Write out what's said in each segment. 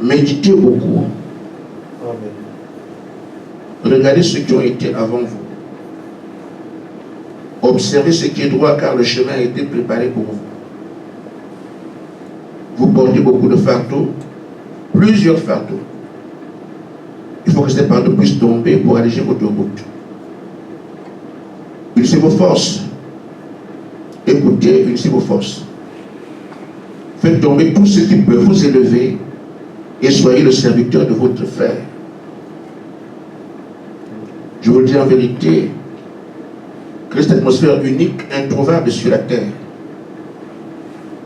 Méditez beaucoup. Amen. Regardez ceux qui ont été avant vous. Observez ce qui est droit, car le chemin a été préparé pour vous. Vous portez beaucoup de fardeaux, plusieurs fardeaux. Il faut que ces fardeaux puissent tomber pour alléger votre route. Unissez vos forces. Écoutez, unissez vos forces. Faites tomber tout ce qui peut vous élever et soyez le serviteur de votre frère. Je vous le dis en vérité, que cette atmosphère unique, introuvable sur la terre.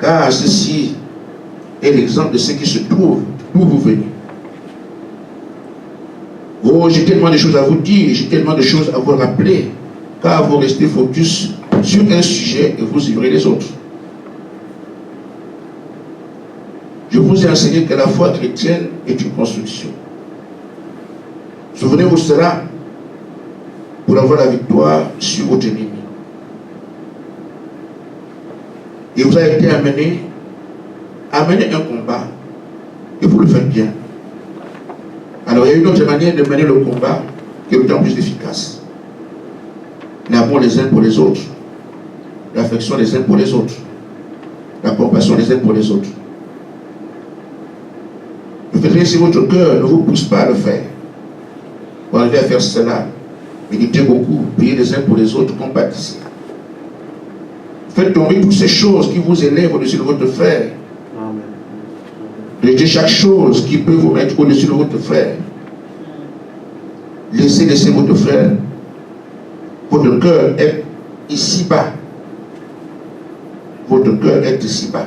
Car ceci est l'exemple de ce qui se trouve d'où vous venez. Oh, j'ai tellement de choses à vous dire, j'ai tellement de choses à vous rappeler, car vous restez focus sur un sujet et vous ignorez les autres. Je vous ai enseigné que la foi chrétienne est une construction. Souvenez-vous de cela pour avoir la victoire sur votre ennemi. Et vous avez été amené un combat et vous le faites bien. Alors il y a une autre manière de mener le combat qui est d'autant plus efficace. L'amour les uns pour les autres, l'affection les uns pour les autres, la compassion les uns pour les autres. Le fait si votre cœur ne vous pousse pas à le faire, pour arriver à faire cela, méditez beaucoup, priez les uns pour les autres, compatissez. Faites tomber toutes ces choses qui vous élèvent au-dessus de votre frère. Rejetez chaque chose qui peut vous mettre au-dessus de votre frère. Laissez votre frère. Votre cœur est ici-bas. Votre cœur est ici-bas.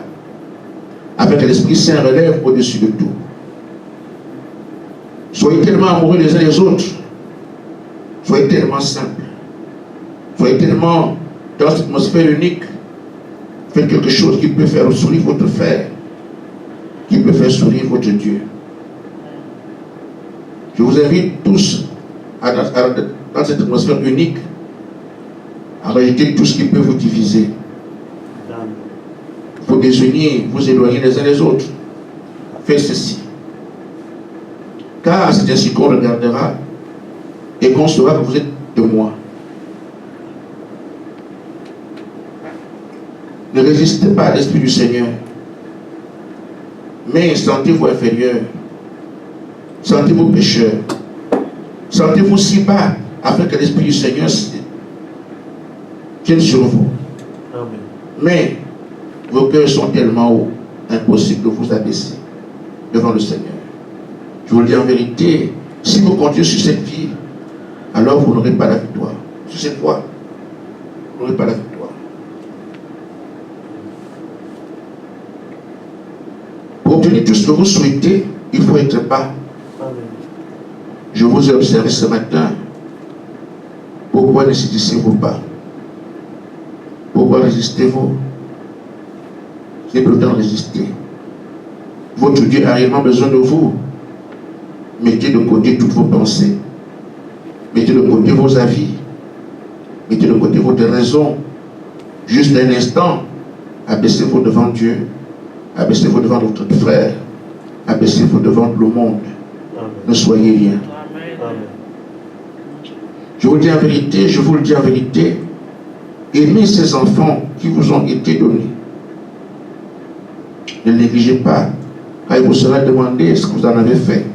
Afin que l'Esprit Saint relève au-dessus de tout. Soyez tellement amoureux les uns les autres. Soyez tellement simples. Soyez tellement dans cette atmosphère unique. Faites quelque chose qui peut faire sourire votre frère, qui peut faire sourire votre Dieu. Je vous invite tous dans cette atmosphère unique à rejeter tout ce qui peut vous diviser, vous désunir, vous éloigner les uns des autres. Faites ceci. Car c'est ainsi qu'on regardera et qu'on saura que vous êtes de moi. Ne résistez pas à l'Esprit du Seigneur, mais sentez-vous inférieur, sentez-vous pécheur, sentez-vous si bas afin que l'Esprit du Seigneur tienne sur vous. Amen. Mais vos cœurs sont tellement hauts, impossible de vous abaisser devant le Seigneur. Je vous le dis en vérité, si vous continuez sur cette vie, alors vous n'aurez pas la victoire. Sur cette voie, vous n'aurez pas la victoire. Pour obtenir tout ce que vous souhaitez, il faut être bas. Amen. Je vous ai observé ce matin. Pourquoi ne saisissez-vous pas? Pourquoi résistez-vous? C'est le temps de résister. Votre Dieu a réellement besoin de vous. Mettez de côté toutes vos pensées. Mettez de côté vos avis. Mettez de côté votre raison. Juste un instant, abaissez-vous devant Dieu. Abaissez-vous devant votre frère. Abaissez-vous devant le monde. Amen. Ne soyez rien. Amen. Je vous le dis en vérité, je vous le dis en vérité. Aimez ces enfants qui vous ont été donnés. Ne négligez pas, car il vous sera demandé ce que vous en avez fait,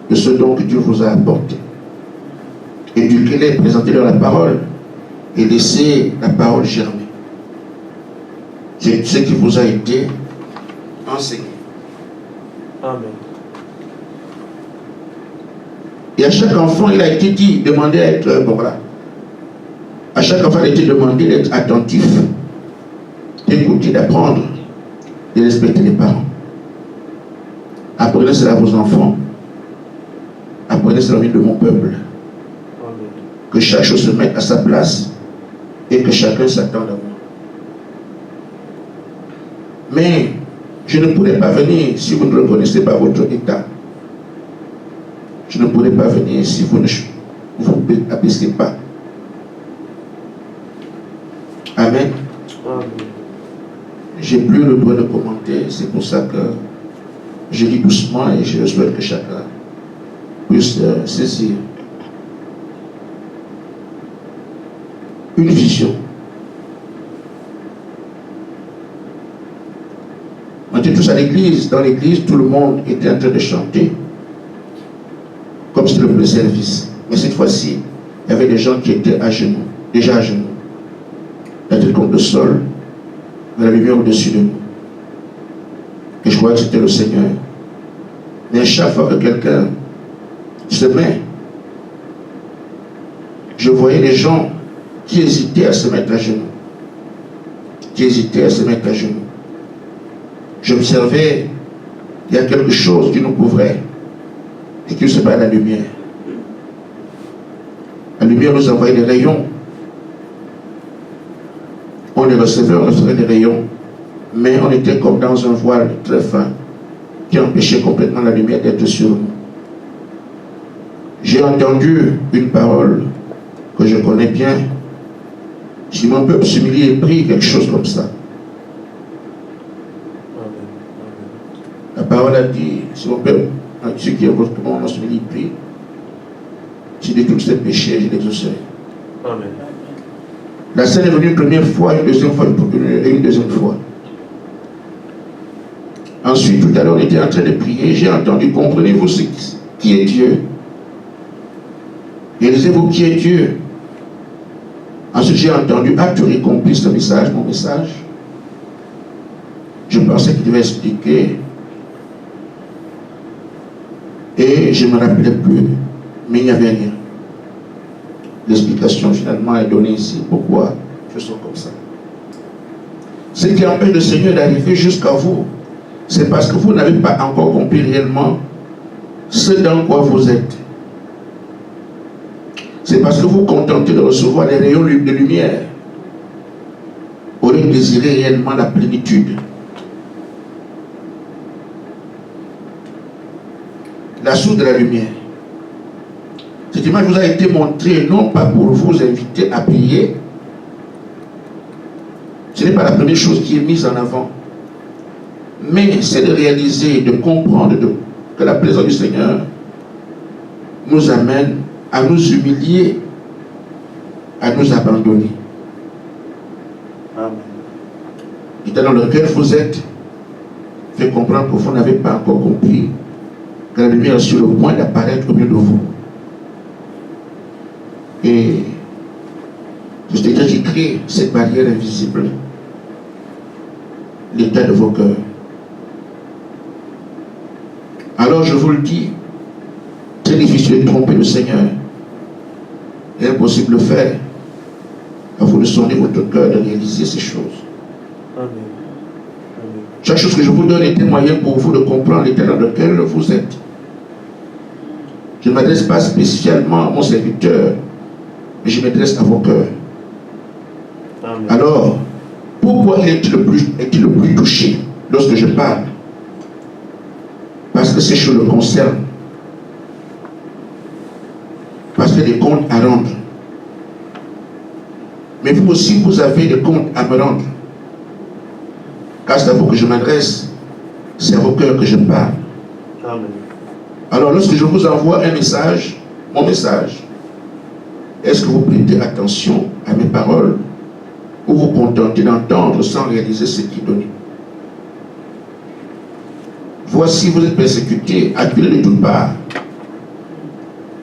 de ce don que Dieu vous a apporté. Éduquez-les, présentez-leur la parole et laissez la parole germer. C'est ce qui vous a été enseigné. Amen. Et à chaque enfant, il a été dit, demandé à être, bon voilà. À chaque enfant, il a été demandé d'être attentif, d'écouter, d'apprendre, de respecter les parents. Apprenez cela à vos enfants. Apprenez cela au milieu de mon peuple. Amen. Que chaque chose se mette à sa place et que chacun s'attende à moi. Mais je ne pourrai pas venir si vous ne reconnaissez pas votre état. Je ne pourrai pas venir si vous ne vous abaissez pas. Amen. Amen. J'ai plus le droit de commenter, c'est pour ça que je lis doucement et je souhaite que chacun puisse saisir une vision. On était tous à l'église. Dans l'église, tout le monde était en train de chanter comme c'était le premier service. Mais cette fois-ci, il y avait des gens qui étaient à genoux, déjà à genoux. La tête contre le sol, mais la lumière au-dessus de nous. Et je crois que c'était le Seigneur. Mais chaque fois que quelqu'un se met, je voyais les gens qui hésitaient à se mettre à genoux. Qui hésitaient à se mettre à genoux. J'observais, il y a quelque chose qui nous couvrait et qui se bat la lumière. La lumière nous envoyait des rayons. On les recevait, on recevait des rayons. Mais on était comme dans un voile très fin qui empêchait complètement la lumière d'être sur nous. J'ai entendu une parole que je connais bien. Si mon peuple s'humilie et prie, quelque chose comme ça. La parole a dit, si mon peuple, ceux qui est votre commandement s'humilie et prie, si de tous ces péchés, je l'exaucerai. Amen. La scène est venue une première fois, une deuxième fois et une deuxième fois. Ensuite, tout à l'heure, on était en train de prier. J'ai entendu, comprenez-vous qui est Dieu? Réalisez-vous qui est Dieu? Ensuite, j'ai entendu, as-tu compris ce message, mon message? Je pensais qu'il devait expliquer. Et je ne me rappelais plus. Mais il n'y avait rien. L'explication finalement est donnée ici. Pourquoi je suis comme ça? Ce qui empêche le Seigneur d'arriver jusqu'à vous, c'est parce que vous n'avez pas encore compris réellement ce dans quoi vous êtes. C'est parce que vous contentez de recevoir les rayons de lumière au lieu de désirer réellement la plénitude. La source de la lumière. Cette image vous a été montrée non pas pour vous inviter à prier. Ce n'est pas la première chose qui est mise en avant. Mais c'est de réaliser, de comprendre que la présence du Seigneur nous amène à nous humilier, à nous abandonner. Amen. L'état dans lequel vous êtes fait comprendre que vous n'avez pas encore compris que la lumière est sur le point d'apparaître au milieu de vous. Et c'est déjà qui crée cette barrière invisible, l'état de vos cœurs. Alors je vous le dis, c'est difficile de tromper le Seigneur. Il est impossible de le faire. À vous de sonder votre cœur, de réaliser ces choses. Amen. Amen. Chaque chose que je vous donne est un moyen pour vous de comprendre l'état dans lequel vous êtes. Je ne m'adresse pas spécialement à mon serviteur, mais je m'adresse à vos cœurs. Amen. Alors, pourquoi est-il le plus touché lorsque je parle? Parce que ces choses le concernent. Parce qu'il y a des comptes à rendre. Mais vous aussi, vous avez des comptes à me rendre. Car c'est à vous que je m'adresse. C'est à vos cœurs que je parle. Amen. Alors, lorsque je vous envoie un message, mon message, est-ce que vous prêtez attention à mes paroles ou vous contentez d'entendre sans réaliser ce qui est donné? Voici, vous êtes persécutés, acculés de toutes parts.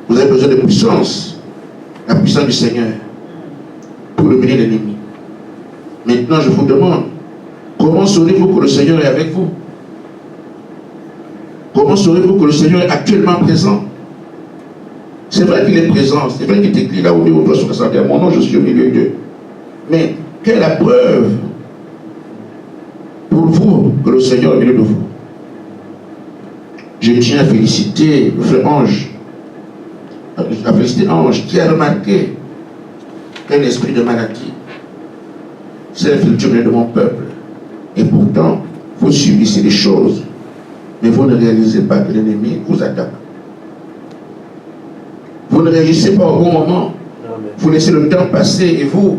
Vous avez besoin de puissance, la puissance du Seigneur, pour dominer l'ennemi. Maintenant, je vous demande, comment saurez-vous que le Seigneur est avec vous? Comment saurez-vous que le Seigneur est actuellement présent? C'est vrai qu'il est présent, c'est vrai qu'il est écrit là où on doit se ressentir. Mon nom, je suis au milieu d'eux. Mais quelle est la preuve pour vous que le Seigneur est au milieu de vous? Je tiens à féliciter le frère Ange, à féliciter Ange qui a remarqué qu'un esprit de maladie s'est infiltré de mon peuple. Et pourtant, vous subissez des choses, mais vous ne réalisez pas que l'ennemi vous attaque. Vous ne réagissez pas au bon moment. Amen. Vous laissez le temps passer et vous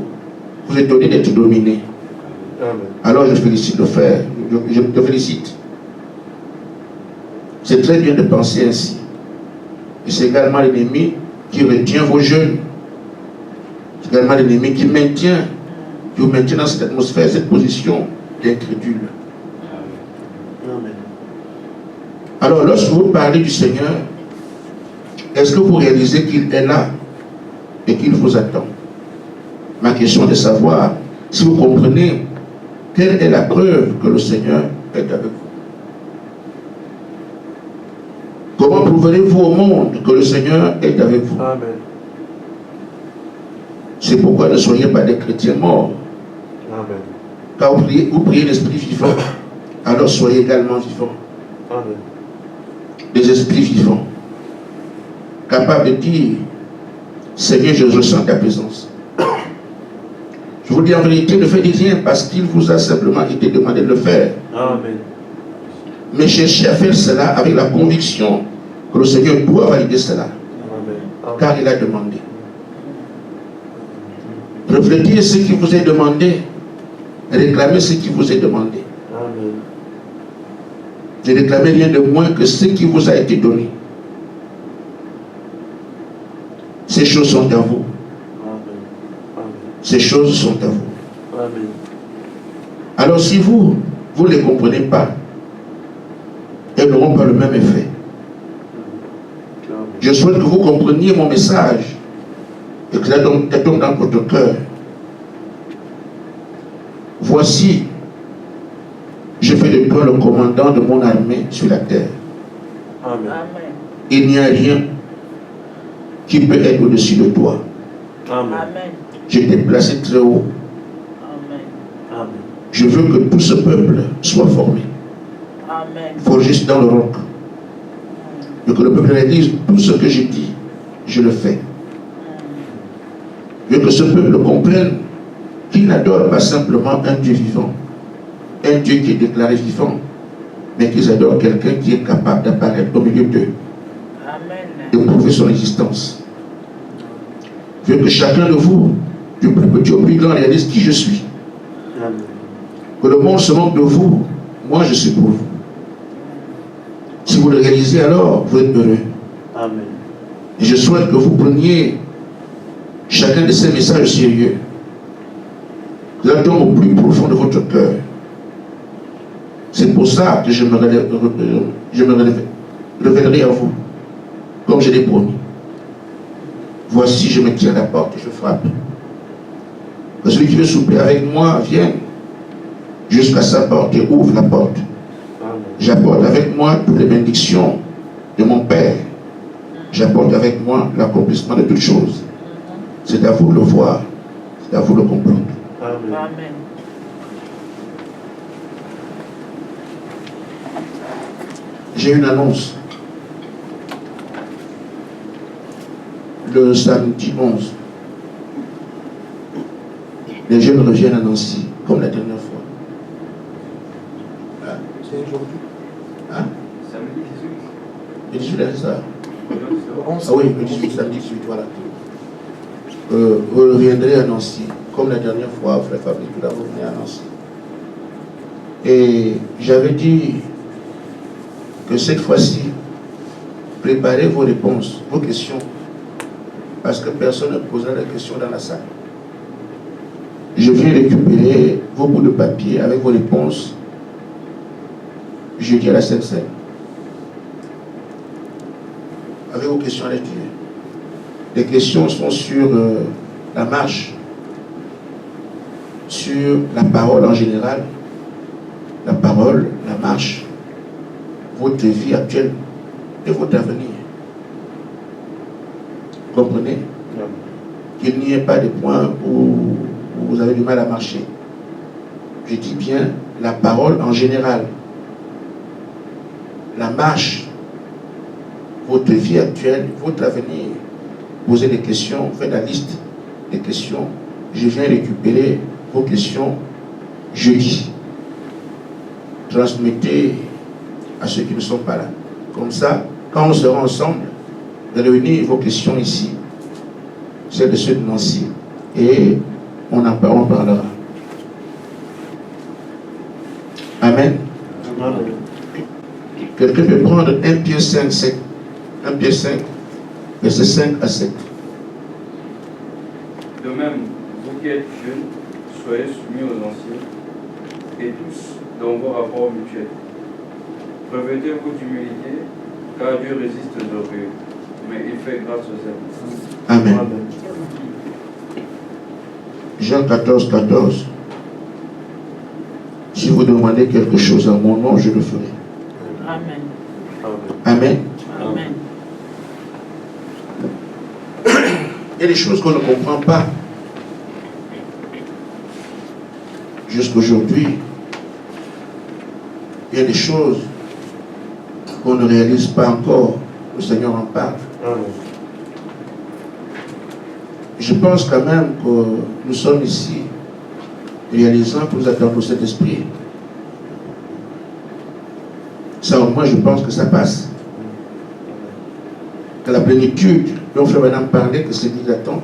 étonnez d'être dominé. Amen. Alors je félicite le frère, je te félicite. C'est très bien de penser ainsi. Et c'est également l'ennemi qui retient vos jeunes. C'est également l'ennemi qui vous maintient dans cette atmosphère, cette position d'incrédule. Amen. Alors, lorsque vous parlez du Seigneur, est-ce que vous réalisez qu'il est là et qu'il vous attend? Ma question est de savoir si vous comprenez quelle est la preuve que le Seigneur est avec vous. Comment prouverez-vous au monde que le Seigneur est avec vous? Amen. C'est pourquoi ne soyez pas des chrétiens morts. Amen. Car vous priez l'Esprit vivant, alors soyez également vivants. Amen. Des esprits vivants, capables de dire, Seigneur, je ressens ta présence. Je vous dis en vérité, ne faites rien parce qu'il vous a simplement été demandé de le faire. Amen. Mais cherchez à faire cela avec la conviction que le Seigneur doit valider cela, Amen. car il a demandé. Reflétez ce qui vous est demandé, réclamez ce qui vous est demandé. Amen. Ne réclamez rien de moins que ce qui vous a été donné. Ces choses sont à vous. Amen. Amen. Ces choses sont à vous. Amen. Alors si vous ne les comprenez pas, elles n'auront pas le même effet. Je souhaite que vous compreniez mon message et que cela tombe dans votre cœur. Voici, je fais de toi le commandant de mon armée sur la terre. Amen. Il n'y a rien qui peut être au-dessus de toi. Amen. Je t'ai placé très haut. Amen. Je veux que tout ce peuple soit formé, forgé dans le roc. Et que le peuple réalise tout ce que je dis, je le fais. Je veux que ce peuple comprenne qu'il n'adore pas simplement un Dieu vivant, un Dieu qui est déclaré vivant, mais qu'ils adorent quelqu'un qui est capable d'apparaître au milieu d'eux, de prouver son existence. Je veux que chacun de vous, du plus petit au plus grand, réalise qui je suis. Amen. Que le monde se moque de vous, moi je suis pour vous. Si vous le réalisez, alors vous êtes heureux. Amen. Et je souhaite que vous preniez chacun de ces messages sérieux. Vous êtes au plus profond de votre cœur. C'est pour ça que je me révélerai à vous, comme je l'ai promis. Voici, je me tiens à la porte et je frappe. Que celui qui veut souper avec moi vienne jusqu'à sa porte et ouvre la porte. Amen. J'apporte avec moi toutes les bénédictions de mon Père. J'apporte avec moi l'accomplissement de toutes choses. C'est à vous de le voir, c'est à vous de le comprendre. Amen. J'ai une annonce. Le samedi 11, les jeunes reviennent à Nancy, comme la dernière fois. Hein? C'est aujourd'hui. Hein? Samedi 18. Le 18, c'est ça? Le 11. Ah oui, le 18, samedi 18, voilà. Vous reviendrez à Nancy, comme la dernière fois, frère Fabrice, vous venez à Nancy. Et j'avais dit que cette fois-ci, préparez vos réponses, vos questions, parce que personne ne posera la question dans la salle. Je viens récupérer vos bouts de papier avec vos réponses jeudi à la Sainte-Seine. Avec vos questions à l'étude. Les questions sont sur la marche, sur la parole en général, la parole, la marche, votre vie actuelle et votre avenir. Vous comprenez? Qu'il n'y ait pas de points où vous avez du mal à marcher. Je dis bien la parole en général, la marche, votre vie actuelle, votre avenir. Posez des questions, faites la liste des questions. Je viens récupérer vos questions jeudi. Transmettez à ceux qui ne sont pas là. Comme ça, quand on sera ensemble, réunir vos questions ici, celles de ceux de Nancy, et on parlera. Amen. Amen. Quelqu'un peut prendre 1 Pierre 5, 7. 1 Pierre 5, verset 5 à 7. De même, vous qui êtes jeunes, soyez soumis aux anciens, et tous dans vos rapports mutuels. Revêtez-vous d'humilité, car Dieu résiste aux orgueilleux, mais il fait grâce aux humbles. Amen. Amen. Jean 14, 14. Si vous demandez quelque chose à mon nom, je le ferai. Amen. Amen. Amen. Il y a des choses qu'on ne comprend pas. Jusqu'aujourd'hui, il y a des choses qu'on ne réalise pas encore. Le Seigneur en parle. Amen. Je pense quand même que nous sommes ici, réalisant que nous attendons cet esprit. Ça, au moins, je pense que ça passe. Que la plénitude dont Frère Madame parlait, que c'est nous attend.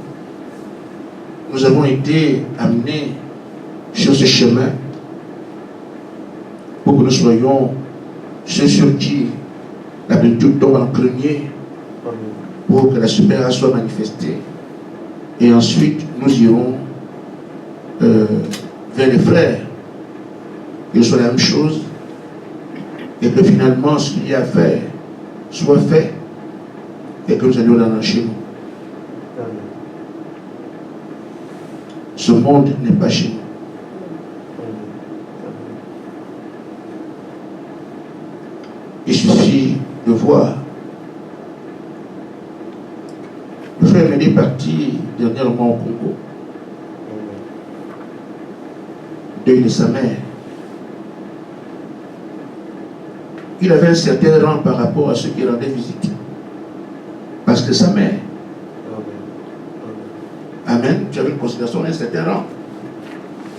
Nous avons été amenés sur ce chemin pour que nous soyons ceux sur qui la plénitude tombe en premier, pour que la supérance soit manifestée. Et ensuite, nous irons vers les frères, que ce soit la même chose, et que finalement, ce qu'il y a à faire soit fait, et que nous allions dans chez nous. Amen. Ce monde n'est pas chez nous. Il suffit de voir. Le frère Médé est parti dernièrement au Congo. Deuil de sa mère. Il avait un certain rang par rapport à ceux qui rendaient visite. Parce que sa mère. Amen. Tu avais une considération d'un certain rang.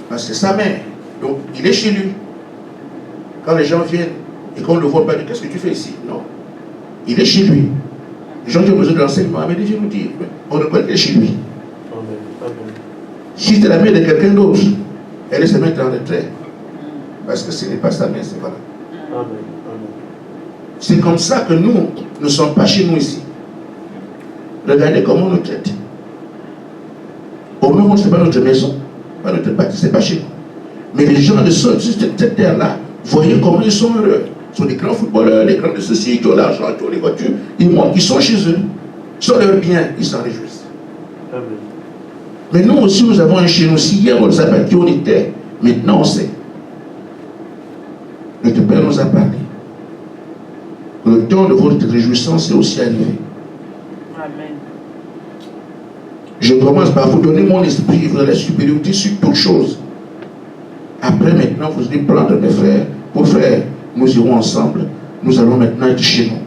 Parce que sa mère. Donc, il est chez lui. Quand les gens viennent et qu'on ne le voit pas, qu'est-ce que tu fais ici? Non. Il est chez lui. Les gens qui ont besoin de l'enseignement, mais Dieu nous dit, on reconnaît qu'elle est chez lui. Si c'est la mère de quelqu'un d'autre, elle est se mettre en retrait. Parce que ce n'est pas sa mère, c'est voilà. C'est comme ça que nous ne sommes pas chez nous ici. Regardez comment on nous traite. Au moment, ce n'est pas notre maison, pas notre bâtisse, ce n'est pas chez nous. Mais les gens de cette terre-là, voyez comment ils sont heureux. Ils sont des grands footballeurs, les grands de ceci, qui ont l'argent, qui ont les voitures. Ils sont chez eux. Ils sont leurs biens, ils s'en réjouissent. Amen. Mais nous aussi, nous avons un chez nous. Si hier on nous a pas qui on était, maintenant on sait. Notre Père nous a parlé. Le temps de votre réjouissance est aussi arrivé. Amen. Je commence par vous donner mon esprit, vous avez la supériorité sur toute chose. Après, maintenant, vous allez prendre mes frères. Vos frères, nous irons ensemble. Nous allons maintenant être chez nous.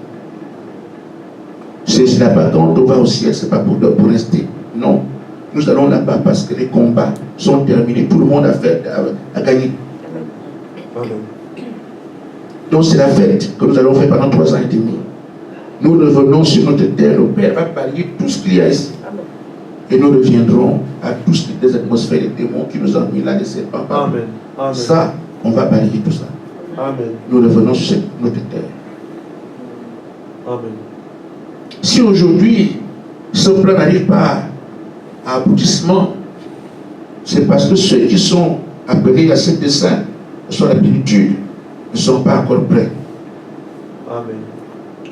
C'est là-bas, quand on va au ciel, ce n'est pas pour rester. Non. Nous allons là-bas parce que les combats sont terminés. Tout le monde a gagné. Amen. Donc c'est la fête que nous allons faire pendant 3 ans et demi. Nous revenons sur notre terre. Le Père va balayer tout ce qu'il y a ici. Et nous reviendrons à tous les atmosphères, les démons qui nous ont mis là, les serpents. Amen. Amen. Ça, on va balayer tout ça. Amen. Nous revenons sur notre terre. Amen. Si aujourd'hui, ce plan n'arrive pas à aboutissement, c'est parce que ceux qui sont appelés à cette dessein, sont la plénitude, ne sont pas encore prêts. Amen.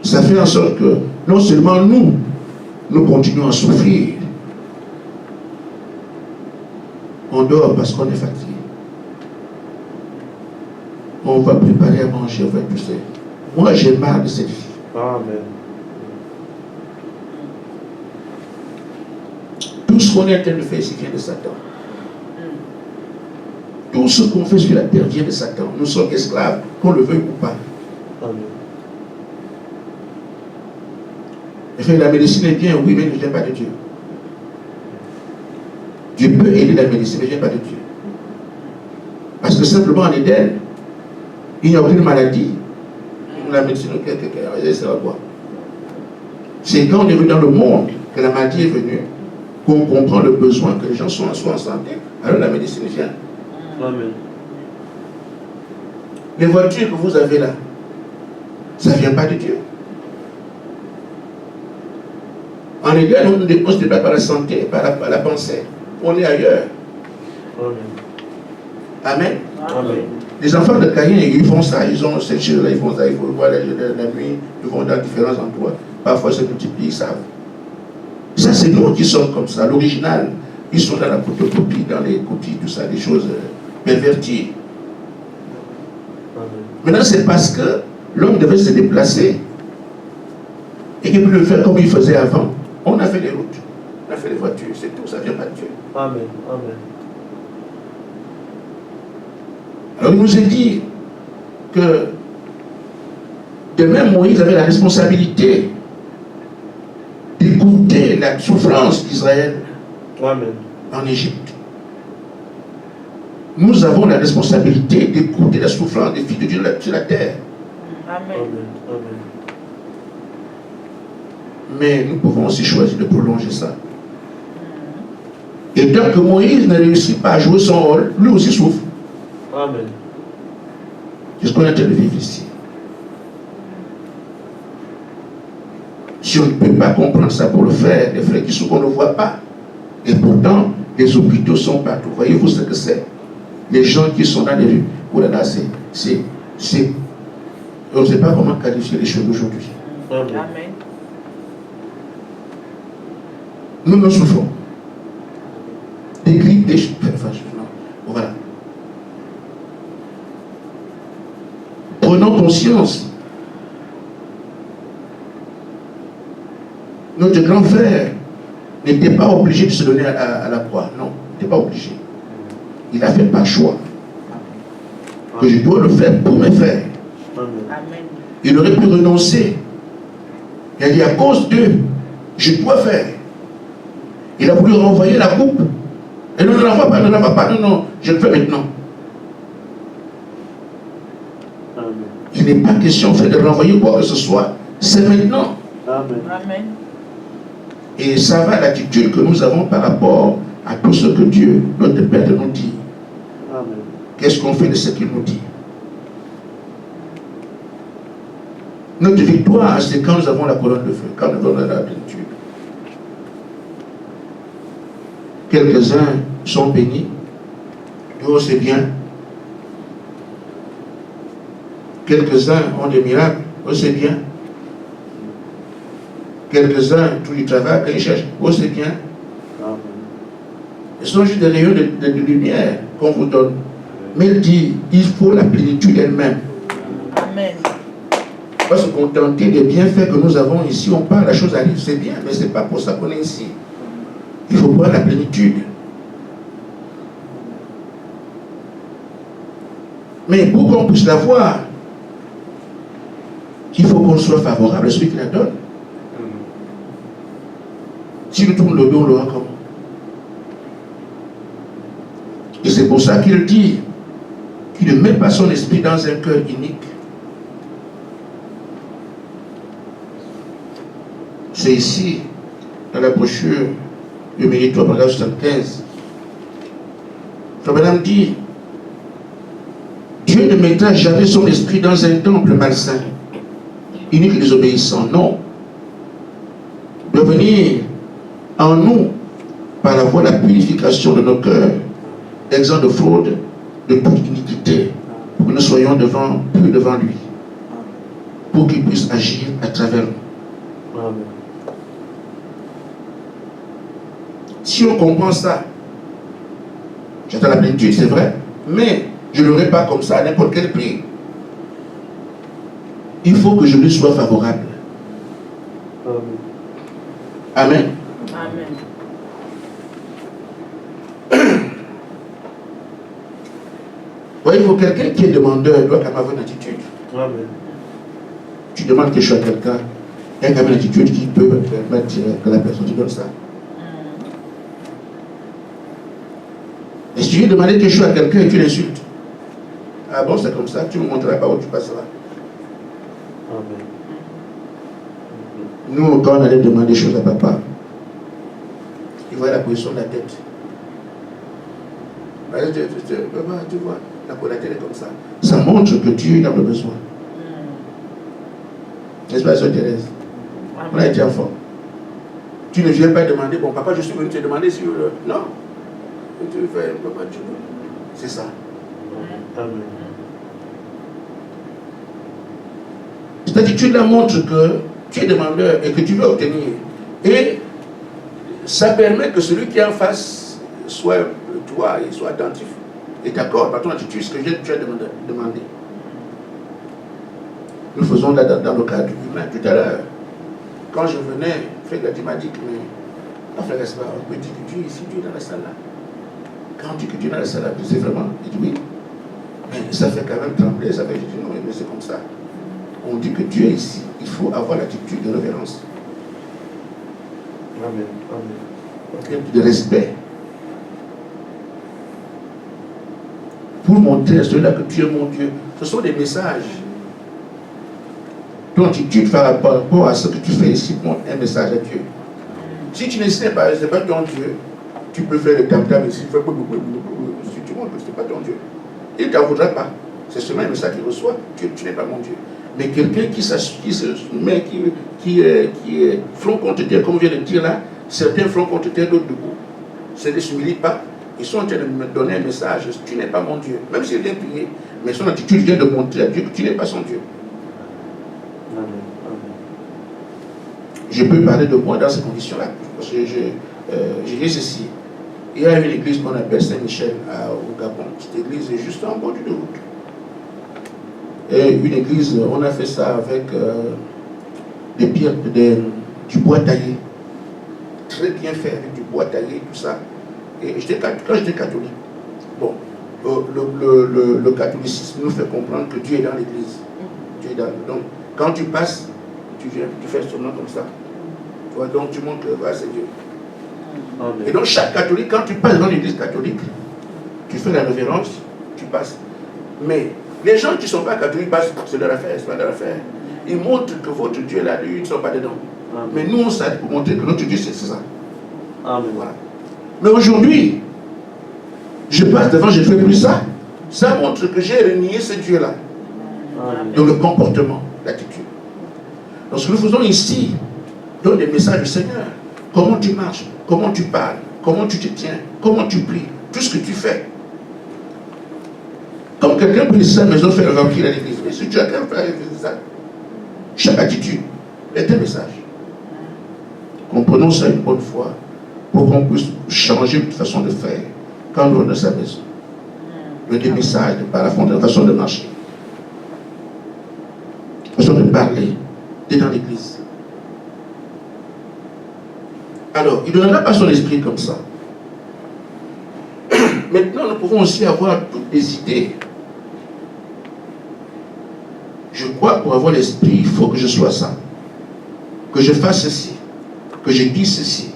Ça fait en sorte que non seulement nous continuons à souffrir, on dort parce qu'on est fatigué. On va préparer à manger, on va tout ça. Moi, j'ai marre de cette vie. Amen. Tout ce qu'on est en train de faire ici vient de Satan. Tout ce qu'on fait sur la terre vient de Satan. Nous sommes esclaves, qu'on le veuille ou pas. Amen. Enfin, la médecine est bien, oui, mais elle ne vient pas de Dieu. Dieu peut aider la médecine, mais elle ne vient pas de Dieu. Parce que simplement en Éden, il n'y a aucune maladie. La médecine, c'est quoi? C'est quand on est venu dans le monde que la maladie est venue, qu'on comprend le besoin que les gens soient en santé, alors la médecine vient. Amen. Les voitures que vous avez là, Ça ne vient pas de Dieu. En Éden, on se débat par la santé, par la pensée. On est ailleurs. Amen. Amen. Les enfants de Caïn, ils font ça, ils ont cette chose-là, ils font ça, il faut voir la nuit, ils vont dans différents endroits. Parfois, se multiplient, ils savent. Ça, c'est nous qui sommes comme ça. L'original, ils sont dans la photocopie, dans les copies, tout ça, des choses perverties. Maintenant, c'est parce que l'homme devait se déplacer et qu'il ne pouvait le faire comme il faisait avant. On a fait les routes, on a fait les voitures, c'est tout, ça ne vient pas de Dieu. Amen. Amen. Alors il nous est dit que de même Moïse avait la responsabilité d'écouter la souffrance d'Israël Amen. en Égypte. Nous avons la responsabilité d'écouter la souffrance des filles de Dieu sur la terre. Amen. Amen. Mais nous pouvons aussi choisir de prolonger ça. Et tant que Moïse ne réussit pas à jouer son rôle, lui aussi souffre. Amen. C'est ce qu'on est en train de vivre ici. Si on ne peut pas comprendre ça pour le faire, les frères qui sont qu'on ne voit pas. Et pourtant, les hôpitaux sont partout. Voyez-vous ce que c'est? Les gens qui sont dans les rues. Oh là là, on ne sait pas comment qualifier les choses d'aujourd'hui. Amen. Amen. Nous souffrons. Des grippes, des... Enfin, non. Voilà. Prenons conscience. Notre grand frère n'était pas obligé de se donner à la croix. Non, il n'était pas obligé. Il a fait par choix. Que je dois le faire pour mes frères. Amen. Il aurait pu renoncer. Il a dit à cause d'eux, je dois faire. Il a voulu renvoyer la coupe. Et non, ne la vois pas, ne la vois pas. Non, je le fais maintenant. Amen. Il n'est pas question frère, de renvoyer quoi que ce soit. C'est maintenant. Amen. Amen. Et ça va l'attitude que nous avons par rapport à tout ce que Dieu, notre Père, nous dit. Amen. Qu'est-ce qu'on fait de ce qu'il nous dit? Notre victoire, c'est quand nous avons la colonne de feu, quand nous avons la plénitude. Quelques-uns sont bénis. Oh, c'est bien. Quelques-uns ont des miracles. Oh, c'est bien. Quelques-uns, tout du travail, ils cherchent. Oh, c'est bien. Amen. Ce sont juste des rayons de lumière qu'on vous donne. Mais il dit, il faut la plénitude elle-même. Amen. On va se contenter des bienfaits que nous avons ici. On parle, la chose arrive, c'est bien, mais ce n'est pas pour ça qu'on est ici. Il faut voir la plénitude. Mais pour qu'on puisse la voir, il faut qu'on soit favorable à celui qui la donne. Si nous tournons le dos, on l'aura comment? Et c'est pour ça qu'il dit qu'il ne met pas son esprit dans un cœur unique. C'est ici, dans la brochure du Méritoire, paragraphe 75. Madame dit, Dieu ne mettra jamais son esprit dans un temple malsain, unique et désobéissant. Non. De venir en nous par la voie de la purification de nos cœurs, exempt de fraude, de toute iniquité, pour que nous soyons purs devant lui, pour qu'il puisse agir à travers nous. Amen. Si on comprend ça, j'attends la plénitude, c'est vrai, mais je ne l'aurai pas comme ça à n'importe quel prix. Il faut que je lui sois favorable. Amen. Amen. Amen. Il faut quelqu'un qui est demandeur, doit quand même avoir une attitude. Amen. Tu demandes quelque chose à quelqu'un, il y a quand même une attitude qui peut permettre que la personne te donne ça. Et si tu viens demander quelque chose à quelqu'un et tu l'insultes, ah bon, c'est comme ça, tu ne me montreras pas où tu passeras. Amen. Nous, quand on allait demander des choses à papa, il voyait la position de la tête. Papa, tu vois, la tête est comme ça. Ça montre que tu es dans le besoin. N'est-ce pas, Sœur Thérèse? On a été enfant. Tu ne viens pas demander, bon, papa, je suis venu te demander si... non. Tu fais, papa, tu veux. C'est ça. Amen. Cette attitude-là montre que tu es demandeur et que tu veux obtenir. Et ça permet que celui qui est en face soit, toi, il soit attentif et d'accord par ton attitude, ce que tu as demandé. Nous faisons là dans le cadre humain tout à l'heure. Quand je venais, Frère Gadi m'a dit que, mais, Frère Gaspard, on peut dire que Dieu est ici, Dieu est dans la salle là. Quand on dit que Dieu est dans la salle là, c'est vraiment, il dit oui. Mais ça fait quand même trembler, ça fait, je dis non, mais c'est comme ça. On dit que Dieu est ici, il faut avoir l'attitude de révérence. Amen. Amen. De respect. Pour montrer à ceux-là que tu es mon Dieu. Ce sont des messages. Ton attitude par rapport à ce que tu fais ici montre un message à Dieu. Si tu ne sais pas, ce n'est pas ton Dieu, tu peux faire le tam-tam ici, si tu montres que ce n'est pas ton Dieu. Il ne t'en voudra pas. C'est seulement un message qu'il reçoit. Tu n'es pas mon Dieu. Mais quelqu'un qui se met, qui est front contre terre, comme on vient de dire là, certains front contre terre, d'autres debout. Ce ne s'humilie pas. Ils sont en train de me donner un message. Tu n'es pas mon Dieu. Même s'il vient prier, mais son attitude vient de montrer à Dieu que tu n'es pas son Dieu. Amen. Amen. Je peux parler de moi dans ces conditions-là. Parce que j'ai dit ceci. Il y a une église qu'on appelle Saint-Michel au Gabon. Cette église est juste en bord de route. Et une église, on a fait ça avec des pierres, du bois taillé. Très bien fait avec du bois taillé, tout ça. Et quand j'étais catholique, bon, le catholicisme nous fait comprendre que Dieu est dans l'église. Dieu est dans, donc, quand tu passes, tu viens, tu fais seulement comme ça. Tu vois, donc tu montres que voilà, c'est Dieu. Amen. Et donc chaque catholique, quand tu passes dans l'église catholique, tu fais la révérence, tu passes. Mais les gens qui ne sont pas catholiques passent, c'est leur affaire, c'est pas leur affaire. Ils montrent que votre Dieu là, ils ne sont pas dedans. Amen. Mais nous, on s'arrête pour montrer que notre Dieu, c'est ça. Amen. Voilà. Mais aujourd'hui, je passe devant, je ne fais plus ça. Ça montre que j'ai renié ce Dieu-là. Amen. Dans le comportement, l'attitude. Donc ce que nous faisons ici, donne des messages du Seigneur. Comment tu marches, comment tu parles, comment tu te tiens, comment tu pries, tout ce que tu fais. Comme quelqu'un peut laisser sa maison faire remplir à l'église. Mais si tu as quelqu'un faire ça, chaque attitude est un message. Comprenons ça une bonne fois pour qu'on puisse changer de façon de faire quand on est dans sa maison. Le des messages, par la façon de marcher, façon de parler, d'être dans l'église. Alors, il ne donnera pas son esprit comme ça. Maintenant, nous pouvons aussi avoir toutes les idées. Je crois pour avoir l'esprit, il faut que je sois ça. Que je fasse ceci. Que je dise ceci.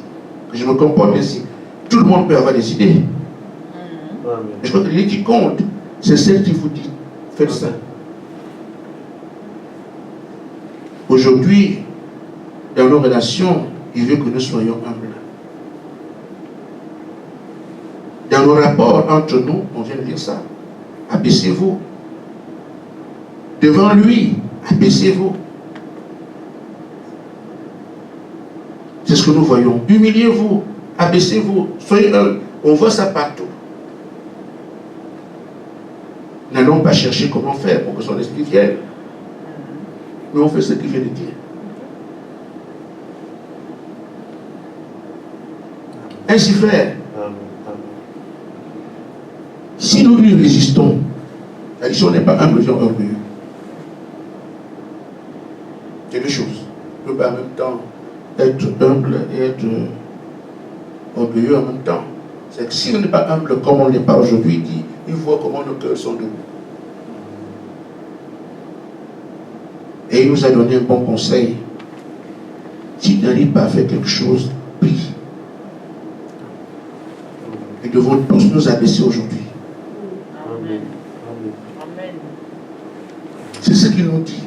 Que je me comporte ainsi. Tout le monde peut avoir des idées. Amen. Mais je crois que l'idée qui compte, c'est celle qui vous dit, faites ça. Aujourd'hui, dans nos relations, il veut que nous soyons humbles. Dans nos rapports entre nous, on vient de dire ça. Abaissez-vous. Devant lui, abaissez-vous. C'est ce que nous voyons. Humiliez-vous, abaissez-vous, soyez humbles. On voit ça partout. N'allons pas chercher comment faire pour que son esprit vienne. Mais on fait ce qu'il vient de dire. Ainsi faire. Amen. Amen. Si nous lui résistons, c'est-à-dire si on n'est pas humble, on est orgueilleux. C'est deux choses. On ne peut pas en même temps être humble et être orgueilleux en même temps. C'est que si on n'est pas humble comme on n'est pas aujourd'hui, il dit, il voit comment nos cœurs sont debout. Et il nous a donné un bon conseil. Si tu n'arrives pas à faire quelque chose, prie. Nous devons tous nous abaisser aujourd'hui. Amen. Amen. Amen. C'est ce qu'il nous dit.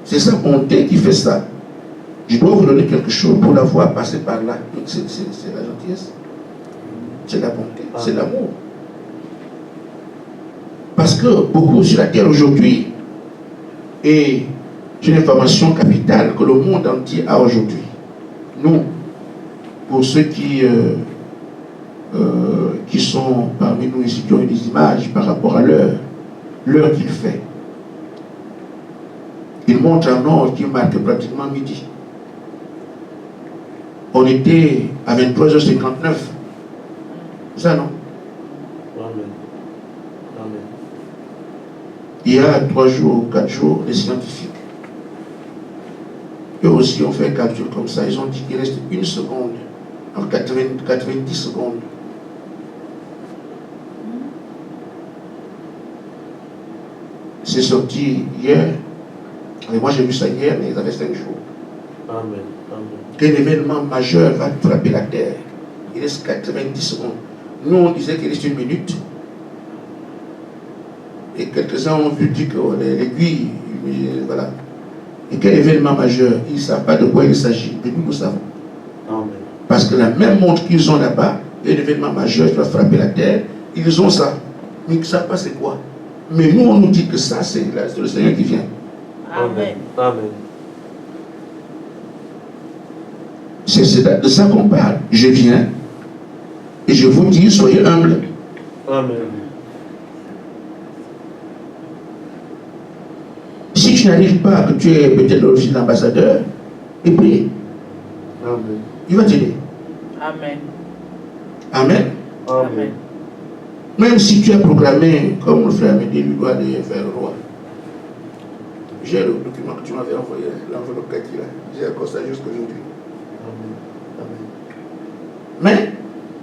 C'est sa bonté qui fait ça. Je dois vous donner quelque chose pour la voir passer par là. C'est la gentillesse. C'est la bonté. C'est l'amour. Parce que beaucoup sur la terre aujourd'hui Et c'est une information capitale que le monde entier a aujourd'hui. Nous, pour ceux qui sont parmi nous ici, qui ont des images par rapport à l'heure qu'il fait. Il montre un ordre qui marque pratiquement midi. On était à 23h59. C'est ça, non? Amen. Amen. Il y a 3 jours ou 4 jours, les scientifiques, eux aussi ont fait un calcul comme ça. Ils ont dit qu'il reste 1 seconde, en 90 secondes. C'est sorti hier. Et moi j'ai vu ça hier, mais ça fait 5 jours. Amen. Amen. Qu'un événement majeur va frapper la terre. Il reste 90 secondes. Nous on disait qu'il reste 1 minute. Et quelques-uns ont vu dire que l'aiguille, voilà. Et quel événement majeur, ils ne savent pas de quoi il s'agit, mais nous savons. Amen. Parce que la même montre qu'ils ont là-bas, il y a un événement majeur qui va frapper la terre, ils ont ça. Mais ils ne savent pas c'est quoi. Mais nous on nous dit que ça c'est le Seigneur qui vient. Amen. Amen. C'est de ça qu'on parle. Je viens et je vous dis, soyez humbles. Amen. Si tu n'arrives pas, que tu es peut-être aussi l'ambassadeur, et prie. Amen. Il va t'aider. Amen. Amen. Amen. Même si tu as proclamé, comme le frère m'a dit, lui doit aller faire le roi. J'ai le document que tu m'avais envoyé, l'enveloppe kaki là. J'ai encore ça jusqu'aujourd'hui. Amen. Mais,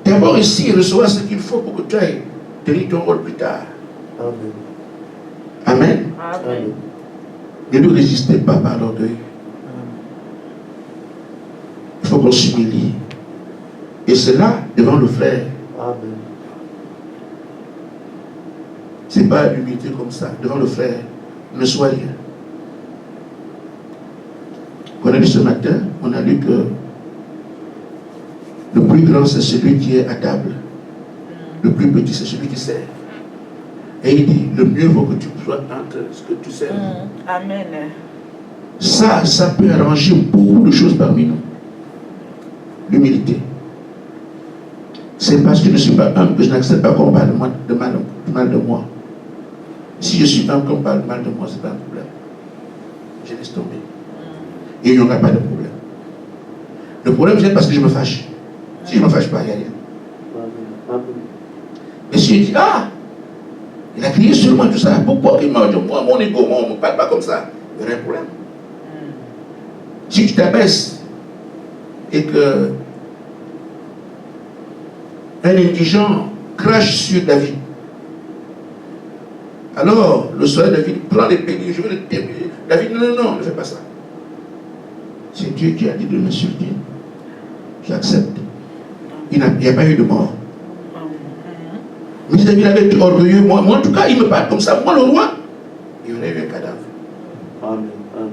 d'abord ici, reçois ce qu'il faut pour que tu ailles tenir ton rôle plus tard. Amen. Amen. Amen. Ne nous résistez pas par l'orgueil. Il faut qu'on s'humilie. Et cela devant le frère. Amen. Ce n'est pas l'humilité comme ça, devant le frère. Ne sois rien. On a lu ce matin, on a lu que le plus grand c'est celui qui est à table. Le plus petit c'est celui qui sert. Et il dit, le mieux vaut que tu sois entre ce que tu sers. Amen. Ça peut arranger beaucoup de choses parmi nous. L'humilité. C'est parce que je ne suis pas humble que je n'accepte pas qu'on parle de mal de moi. Si je suis humble qu'on parle mal de moi, ce n'est pas un problème. Je laisse tomber. Et il n'y aura pas de problème. Le problème vient parce que je me fâche. Si je ne me fâche pas, il n'y a rien. Amen. Mais si je dis, il a crié sur moi tout ça, pourquoi il mange de moi, mon ego, moi, on ne parle pas comme ça, il y aura un problème. Si tu t'abaisses et que un indigent crache sur David, alors le soleil David prend les pénis, je veux le détruire. David, non, ne fais pas ça. C'est Dieu qui a dit de m'insulter. J'accepte. Il n'y a pas eu de mort. Mais David avait été orgueilleux. Moi, en tout cas, il me parle comme ça. Moi, le roi, il y aurait eu un cadavre. Amen. Amen.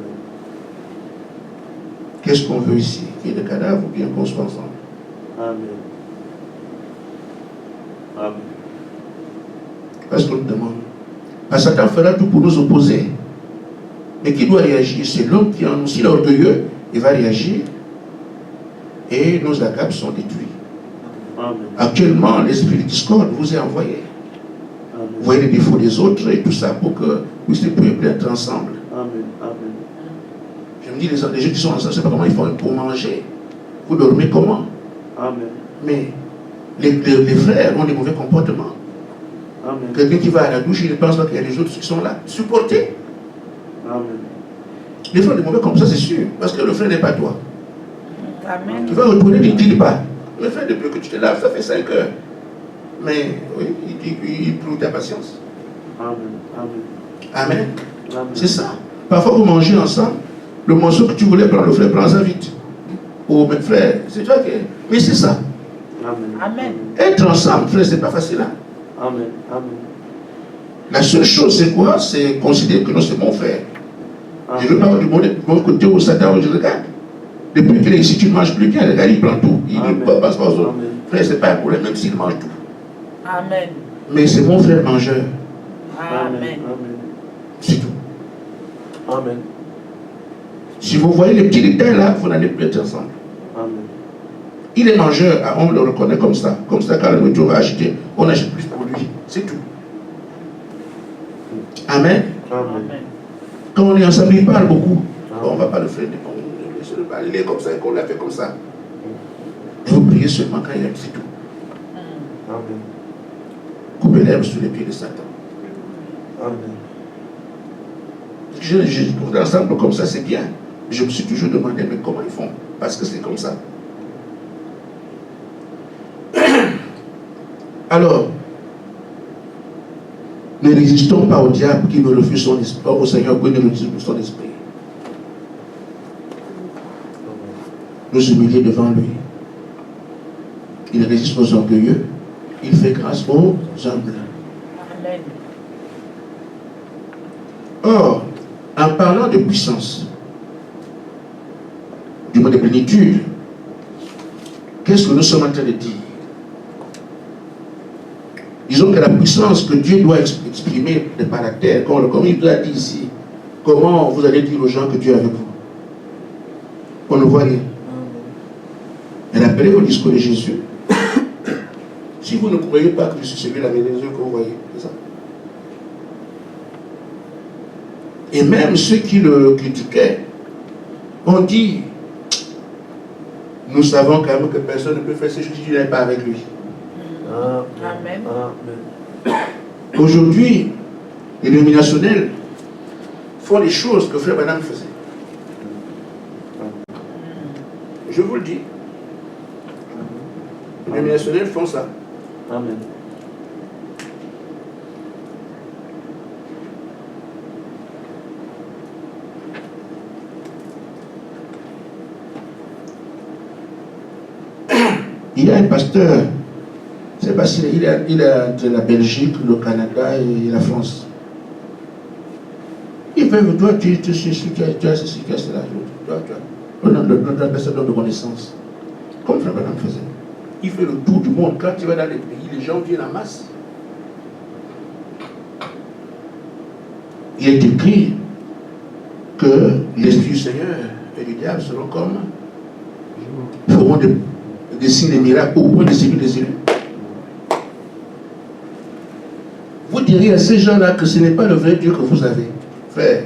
Qu'est-ce qu'on veut ici? Qu'il y ait des cadavres ou bien qu'on soit ensemble? Amen. Amen. Parce qu'on nous demande. Satan fera tout pour nous opposer. Mais qui doit réagir? C'est l'homme qui en nous. S'il est orgueilleux, il va réagir. Et nos agapes sont détruits. Amen. Actuellement, l'esprit de discorde vous est envoyé. Amen. Vous voyez les défauts des autres et tout ça pour que vous puissiez être ensemble. Amen. Amen. Je me dis, les gens qui sont ensemble, je ne sais pas comment ils font pour manger. Vous dormez comment? Amen. Mais les frères ont des mauvais comportements. Amen. Quelqu'un qui va à la douche, il ne pense pas qu'il y a les autres qui sont là. Supportez. Amen. Les frères ont des mauvais comportements, ça c'est sûr. Parce que le frère n'est pas toi. Amen. Tu vas retourner, il ne dit pas. Le frère, depuis que tu te laves, ça fait 5 heures. Mais oui, il prouve ta patience. Amen. Amen. Amen. Amen. C'est ça. Parfois, vous mangez ensemble. Le morceau que tu voulais prendre, le frère prend ça vite. Oh, mais frère, c'est toi qui. Mais c'est ça. Amen. Amen. Être ensemble, frère, c'est pas facile. Hein? Amen. Amen. La seule chose, c'est quoi? C'est considérer que non, c'est mon frère. Je ne veux Amen. pas du bon côté au Satan où je regarde. Depuis qu'il est ici, tu ne manges plus bien. Le gars, il prend tout. Il Amen. ne passe pas aux autres. Amen. Frère, ce n'est pas un problème, même s'il mange tout. Amen. Mais c'est mon frère mangeur. Amen. Amen. C'est tout. Amen. Si vous voyez les petits détails là, vous n'allez plus être ensemble. Amen. Il est mangeur, on le reconnaît comme ça. Comme ça, quand le nourriture va acheter, on achète plus pour lui. C'est tout. Amen. Amen. Amen. Quand on est ensemble, il parle beaucoup. Amen. On ne va pas le faire. Il est comme ça, qu'on l'a fait comme ça. Et vous priez seulement quand il aime, c'est tout. Amen. Coupez l'herbe sous les pieds de Satan. Amen. Je ensemble comme ça, c'est bien. Je me suis toujours demandé, mais comment ils font? Parce que c'est comme ça. Alors, ne résistons pas au diable qui nous refuse son esprit, au Seigneur qui nous refuse son esprit. Nous humilier devant lui. Il résiste aux orgueilleux, il fait grâce aux humbles. Amen. Or, en parlant de puissance, du mot de plénitude, qu'est-ce que nous sommes en train de dire? Disons que la puissance que Dieu doit exprimer de par la terre, comme il l'a dit ici, comment vous allez dire aux gens que Dieu est avec vous? On ne voit rien. Et rappelez-vous le discours de Jésus. Si vous ne croyez pas que je suis celui-là avec les yeux que vous voyez, c'est ça. Et même ceux qui le critiquaient ont dit, nous savons quand même que personne ne peut faire ce que Dieu n'est pas avec lui. Amen. Amen. Aujourd'hui, les dénominationnels font les choses que Frère Branham faisait. Je vous le dis. Les dénominationnels font ça. Amen. Il y a un pasteur, je ne sais pas s'il est entre la Belgique, le Canada et la France. Il fait, toi, tu as ceci, tu as cela, on a personne de connaissance. Comme Frère Branham faisait. Il fait le tour du monde. Quand tu vas dans les pays, les gens viennent en masse. Il est écrit que l'Esprit du Seigneur et du diable seront comme, feront des signes et miracles au point de séduire les élus. Vous direz à ces gens-là que ce n'est pas le vrai Dieu que vous avez. Frère,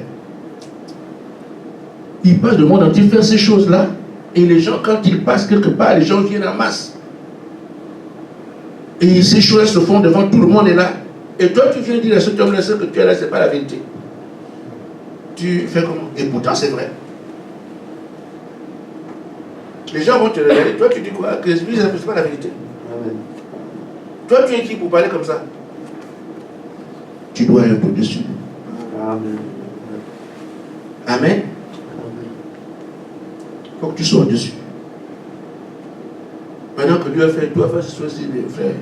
ils passent du monde entier faire ces choses-là, et les gens, quand ils passent quelque part, les gens viennent en masse. Et ces choses se font devant tout le monde est là. Et toi, tu viens dire à cet homme-là, ce que tu as là, ce n'est pas la vérité. Tu fais comment? Et pourtant, c'est vrai. Les gens vont te regarder. Toi, tu dis quoi? Que ce n'est pas la vérité. Amen. Toi, tu es qui pour parler comme ça? Tu dois être au-dessus. Amen. Amen. Il faut que tu sois au-dessus. Maintenant que Dieu a fait, tu dois faire ce choix-ci, frère.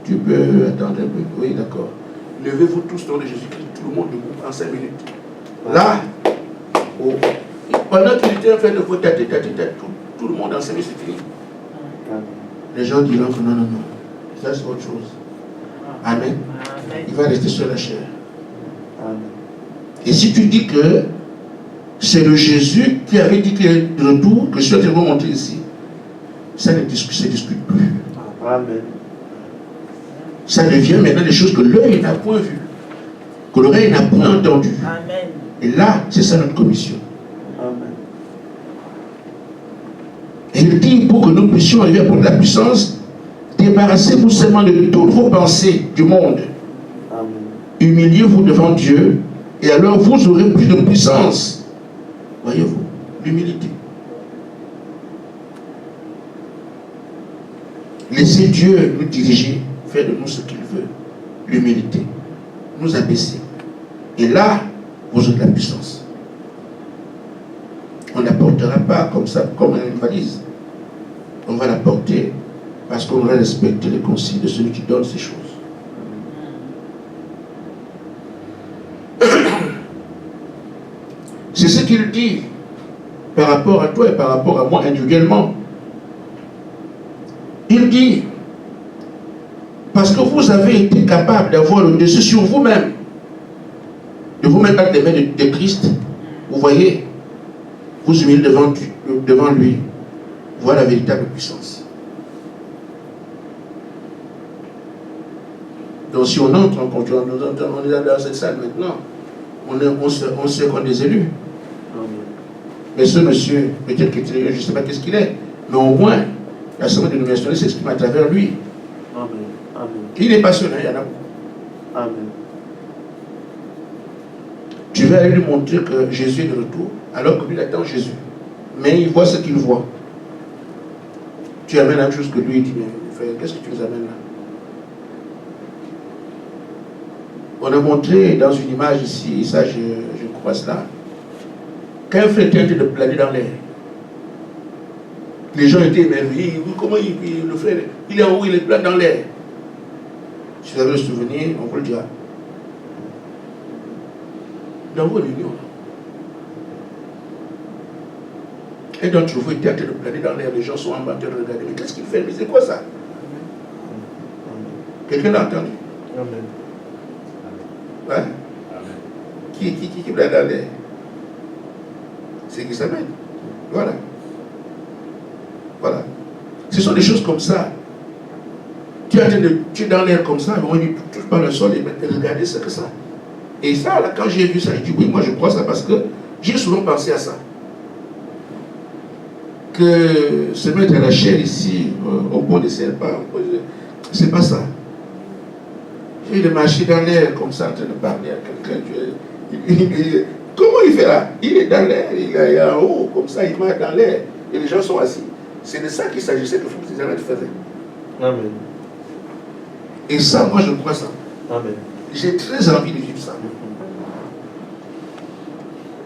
Tu peux attendre un peu. Oui, d'accord. Levez-vous tous dans le Jésus-Christ, tout le monde debout en 5 minutes. Là, pendant qu'il était en train de vous tâter, tout le monde en 5 minutes, c'est fini. Les gens diront que non. Ça, c'est autre chose. Amen. Amen. Il va rester sur la chair. Amen. Et si tu dis que c'est le Jésus qui avait dit qu'il est de retour, que je suis en train de vous montrer ici, ça ne discute plus. Amen. Ça devient maintenant des choses que l'œil n'a point vues, que l'oreille n'a point entendues. Amen. Et là, c'est ça notre commission. Amen. Et il dit, pour que nous puissions arriver à prendre la puissance, débarrassez-vous seulement de toutes vos pensées du monde. Amen. Humiliez-vous devant Dieu, et alors vous aurez plus de puissance. Voyez-vous, l'humilité. Laissez Dieu nous diriger, faire de nous ce qu'il veut. L'humilité. Nous abaisser. Et là, vous aurez de la puissance. On ne la portera pas comme ça, comme une valise. On va la porter parce qu'on va respecter les consignes de celui qui donne ces choses. C'est ce qu'il dit par rapport à toi et par rapport à moi individuellement. Il dit, parce que vous avez été capable d'avoir le dessus sur vous-même, de vous mettre dans les mains de Christ, vous voyez, vous humiliez devant lui, voilà la véritable puissance. Donc si on entre en contrôle, on est dans cette salle maintenant, on sait qu'on est des élus. Mais ce monsieur, peut-être que je ne sais pas qu'est-ce qu'il est, mais au moins, la Assemblée dénominationnelle s'exprime à travers lui. Amen. Amen. Il est passionné, il y en a beaucoup. Amen. Tu vas aller lui montrer que Jésus est de retour, alors que lui il attend Jésus. Mais il voit ce qu'il voit. Tu amènes la même chose que lui, il dit, frère, qu'est-ce que tu nous amènes là? On a montré dans une image ici, ça je crois cela, qu'un frère était en train de planer dans l'air. Les gens étaient émerveillés. Comment le frère, il est en haut, il est plane dans l'air. Si vous avez le souvenir, on vous le dira. Dans vos réunions, et d'entre vous étaient en train de planer dans l'air, les gens sont en train de regarder. Mais qu'est-ce qu'il fait? Mais c'est quoi ça? Quelqu'un l'a entendu? Amen. Hein? Qui plane dans l'air? C'est qui s'amène. Voilà. Voilà. Ce sont des choses comme ça. Tu es dans l'air comme ça, mais on ne touche pas le sol et regardez ce que ça. Et ça, là, quand j'ai vu ça, je dis oui, moi je crois ça parce que j'ai souvent pensé à ça. Que se mettre à la chair ici, au pont des serpents, c'est pas ça. J'ai de marcher dans l'air comme ça, en train de parler à quelqu'un. Comment il fait là? Il est dans l'air, il est en haut, comme ça, il marche dans l'air. Et les gens sont assis. C'est de ça qu'il s'agissait que Philippe Zézanette faisait. Amen. Et ça, moi, je crois ça. Amen. J'ai très envie de vivre ça.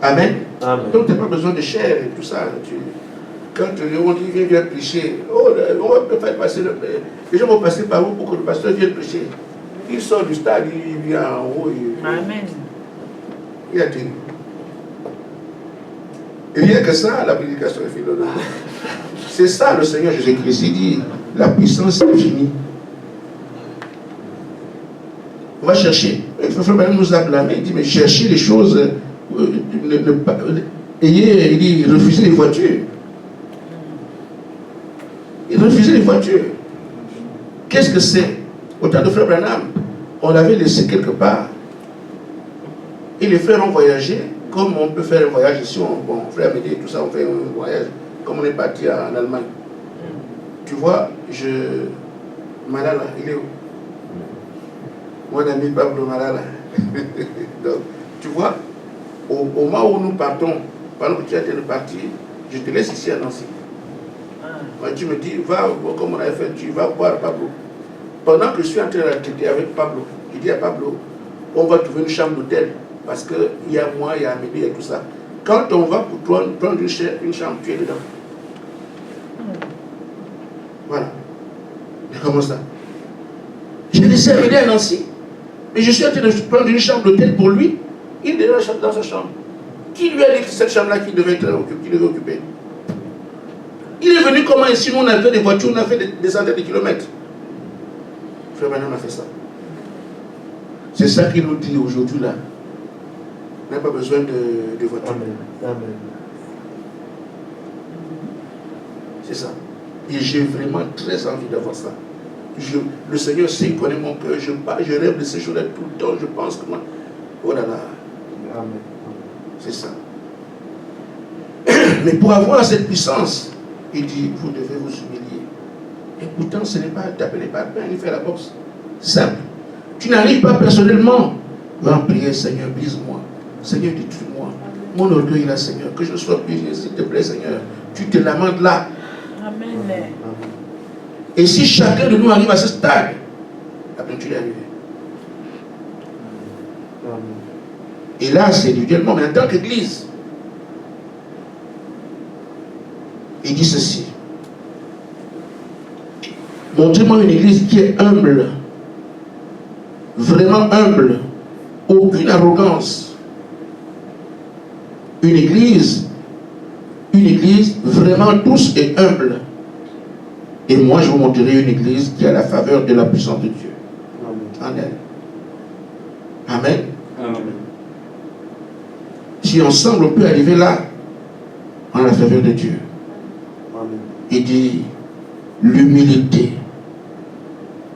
Amen. Amen. Donc, tu n'as pas besoin de chair et tout ça. Quand on dit viens prêcher, oh, on va faire passer les gens vont passer par où pour que le pasteur vienne prêcher. Il sort du stade, il vient en haut. Amen. Il a dit. Et rien que ça, la prédication est finie. C'est ça le Seigneur Jésus-Christ. Il dit la puissance est finie. On va chercher. Il faut nous a blâmé. Il dit mais cherchez les choses. Il dit refusez les voitures. Il refusait les voitures. Qu'est-ce que c'est? Au temps de Frère Branham, on l'avait laissé quelque part. Et les frères ont voyagé, comme on peut faire un voyage ici. Bon, frère Médé, tout ça, on fait un voyage, comme on est parti en Allemagne. Tu vois, Malala, il est où? Mon ami Pablo Malala. Donc, tu vois, au moment où nous partons, pendant que tu es en train de partir, je te laisse ici à Nancy. Moi, tu me dis, va, comme on avait fait, tu vas voir Pablo. Pendant que je suis en train de traiter avec Pablo, je dis à Pablo, on va trouver une chambre d'hôtel, parce qu'il y a moi, il y a Amélie et tout ça. Quand on va pour prendre une chambre, tu es dedans. Voilà. Mais comment ça? Je laissé Amélie à Nancy, mais je suis en train de prendre une chambre d'hôtel pour lui. Il est déjà dans sa chambre. Qui lui a dit que cette chambre-là qu'il devait occuper? Il est venu comment ici? Nous on a fait des voitures, on a fait des centaines de kilomètres. Frère Manon a fait ça. C'est ça qu'il nous dit aujourd'hui là. On n'a pas besoin de voiture. Amen. Amen. C'est ça. Et j'ai vraiment très envie d'avoir ça. Le Seigneur sait, il connaît mon cœur. Je rêve de ces choses-là tout le temps. Je pense que moi. Oh là là. Amen. C'est ça. Mais pour avoir cette puissance, il dit, vous devez vous humilier. Et pourtant, ce n'est pas t'appeler pas pain, il fait la boxe. Simple. Tu n'arrives pas personnellement. Va en prier, Seigneur, brise-moi. Seigneur, détruis-moi. Mon orgueil là, Seigneur. Que je sois brisé, s'il te plaît, Seigneur. Tu te lamentes là. Amen. Et si chacun de nous arrive à ce stade, après tu es arrivé. Et là, c'est individuellement, mais en tant qu'Église, il dit ceci. Montrez-moi une Église qui est humble, vraiment humble, aucune arrogance. Une Église vraiment douce et humble. Et moi, je vous montrerai une Église qui a la faveur de la puissance de Dieu en elle. Amen. Amen. Si dit ensemble, on peut arriver là, en la faveur de Dieu. Amen. Il dit l'humilité.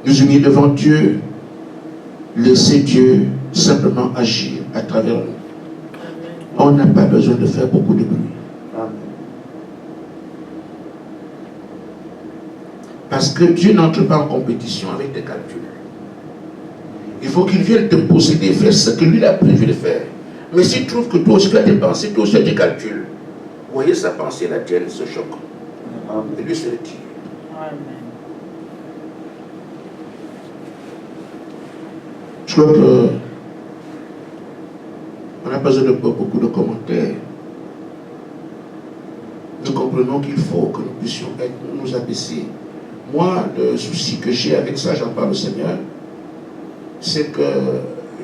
Nous humilier devant Dieu, laisser Dieu simplement agir à travers nous. On n'a pas besoin de faire beaucoup de bruit. Amen. Parce que Dieu n'entre pas en compétition avec tes calculs. Il faut qu'il vienne te posséder et faire ce que lui a prévu de faire. Mais s'il trouve que toi aussi tu as tes pensées, toi aussi tu as tes calculs, voyez sa pensée, la tienne se choque. Amen. Et lui se retire. Amen. Je crois que on n'a pas besoin de beaucoup de commentaires. Nous comprenons qu'il faut que nous puissions nous abaisser. Moi, le souci que j'ai avec ça, j'en parle au Seigneur, c'est que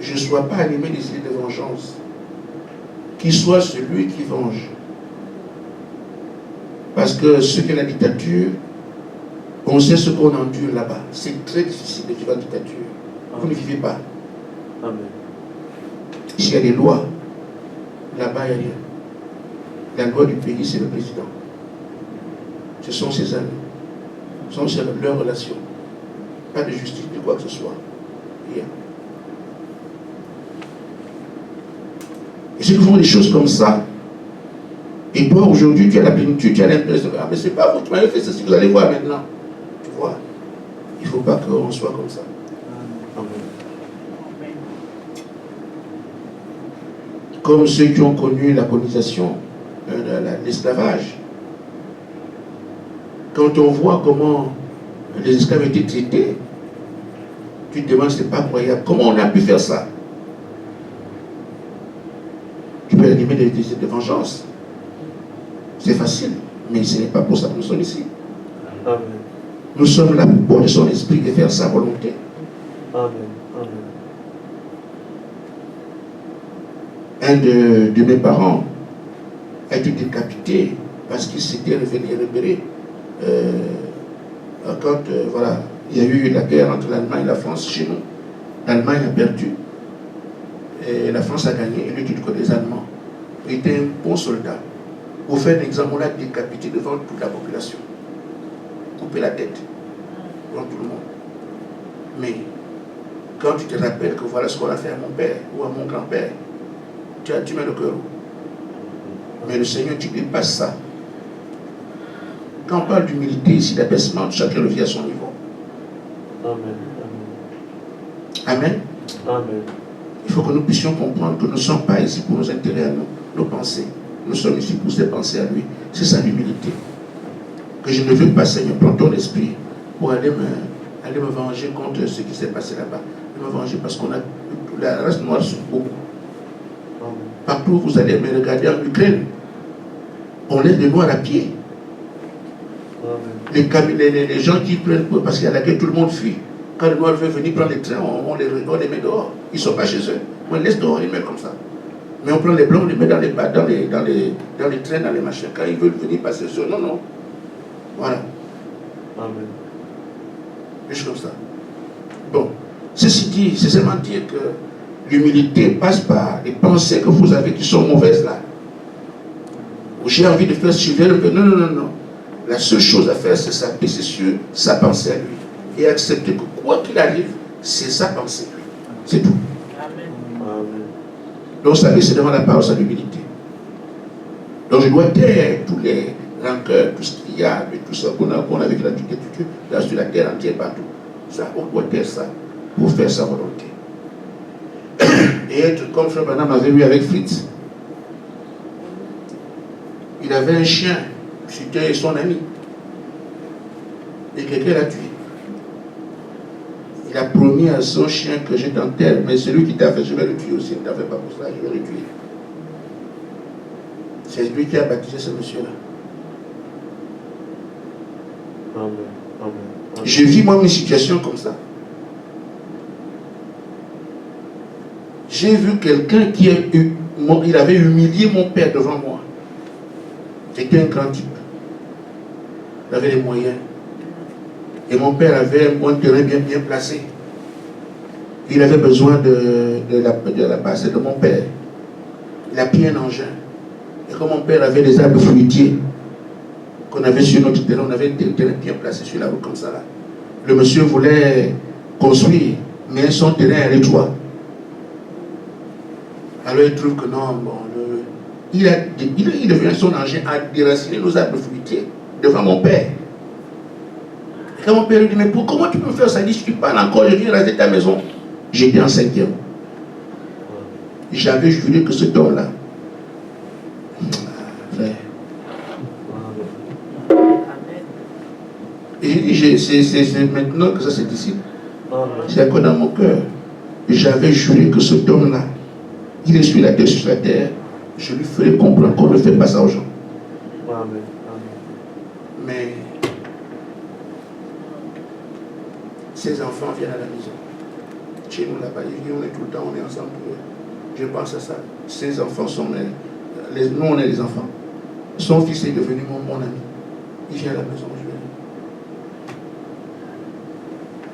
je ne sois pas animé des idées de vengeance. Qu'il soit celui qui venge. Parce que ce qu'est la dictature, on sait ce qu'on endure là-bas. C'est très difficile de vivre en dictature. Vous ne vivez pas. Amen. Ici, il y a des lois. Là-bas, il n'y a rien. La loi du pays, c'est le président. Ce sont ses amis. Ce sont leurs relations. Pas de justice, de quoi que ce soit. Rien. Et ceux qui font des choses comme ça, et toi, aujourd'hui, tu as la plénitude, tu as l'impression, ah, mais c'est pas vous qui m'avez fait ceci, vous allez voir maintenant. Tu vois, il ne faut pas qu'on soit comme ça. Amen. Comme ceux qui ont connu la colonisation, l'esclavage. Quand on voit comment les esclaves étaient traités, tu te demandes, c'est pas croyable. Comment on a pu faire ça? Tu peux animer des désirs de vengeance. C'est facile, mais ce n'est pas pour ça que nous sommes ici. Amen. Nous sommes là pour porter son esprit et faire sa volonté. Amen. Amen. Un de mes parents a été décapité parce qu'il s'était rebellé. Quand voilà, il y a eu la guerre entre l'Allemagne et la France chez nous. L'Allemagne a perdu et la France a gagné, et lui, du côté des Allemands. Il était un bon soldat. Pour faire un exemple, on l'a décapité devant toute la population. Couper la tête devant tout le monde. Mais quand tu te rappelles que voilà ce qu'on a fait à mon père ou à mon grand-père, tu mets le cœur. Mais le Seigneur, tu dépasses ça. Quand on parle d'humilité ici, d'abaissement, chacun le vit à son niveau. Amen. Amen. Amen. Il faut que nous puissions comprendre que nous ne sommes pas ici pour nos intérêts à nous, nos pensées. Nous sommes ici pour ses pensées à lui. C'est ça l'humilité. Que je ne veux pas, Seigneur, prendre ton esprit pour aller me venger contre ce qui s'est passé là-bas. Me venger parce qu'on a la race noire sur beaucoup. Partout où vous allez me regarder en Ukraine, on laisse des noirs à pied. Les gens qui prennent, parce qu'il y a la guerre, tout le monde fuit. Quand les noirs veulent venir prendre les trains, on les met dehors. Ils ne sont pas chez eux. On les laisse dehors, on les met comme ça. Mais on prend les blancs, on les met dans les trains, dans les machins. Quand ils veulent venir passer sur eux, non. Voilà. Amen. Juste comme ça. Bon, ceci dit, c'est seulement dire que l'humilité passe par les pensées que vous avez qui sont mauvaises là. J'ai envie de faire ce que je veux. Non. La seule chose à faire, c'est s'abaisser sur sa pensée à lui. Et accepter que quoi qu'il arrive, c'est sa pensée. C'est tout. Amen. Amen. Donc s'abaisser devant la parole, c'est l'humilité. Donc je dois taire tous les rancœurs, tout ce qu'il y a, mais tout ça qu'on a vécu là sur la terre entière, partout. Ça, on doit taire ça pour faire sa volonté. Et être comme Frère Branham avait eu avec Fritz. Il avait un chien, c'était son ami. Et quelqu'un l'a tué. Il a promis à son chien que je t'enterre, mais celui qui t'a fait, je vais le tuer aussi. Il ne t'a fait pas pour ça, je vais le tuer. C'est lui qui a baptisé ce monsieur-là. Amen. Amen. Amen. Je vis moi une situation comme ça. J'ai vu quelqu'un qui il avait humilié mon père devant moi. C'était un grand type. Il avait les moyens. Et mon père avait un bon terrain bien placé. Il avait besoin de la parcelle de mon père. Il a pris un engin. Et comme mon père avait des arbres fruitiers qu'on avait sur notre terrain, on avait des terrains bien placés sur la route comme ça là. Le monsieur voulait construire, mais son terrain est étroit. Alors il trouve que non, bon, il est venu son engin à déraciner nos arbres fruitiers devant mon père. Et quand mon père lui dit, mais comment tu peux faire ça? Il dit, tu parles encore, je viens raser ta maison. J'étais en 5e. J'avais juré que cet homme-là, frère. Et j'ai dit, c'est maintenant que ça se décide. C'est encore dans mon cœur. J'avais juré que cet homme-là, il est sur la terre, je lui ferai comprendre qu'on ne fait pas ça aux gens. Amen. Mais ses enfants viennent à la maison. Chez nous là-bas, on est tout le temps, on est ensemble. Je pense à ça. Ses enfants sont nous on est les enfants. Son fils est devenu mon ami. Il vient à la maison, je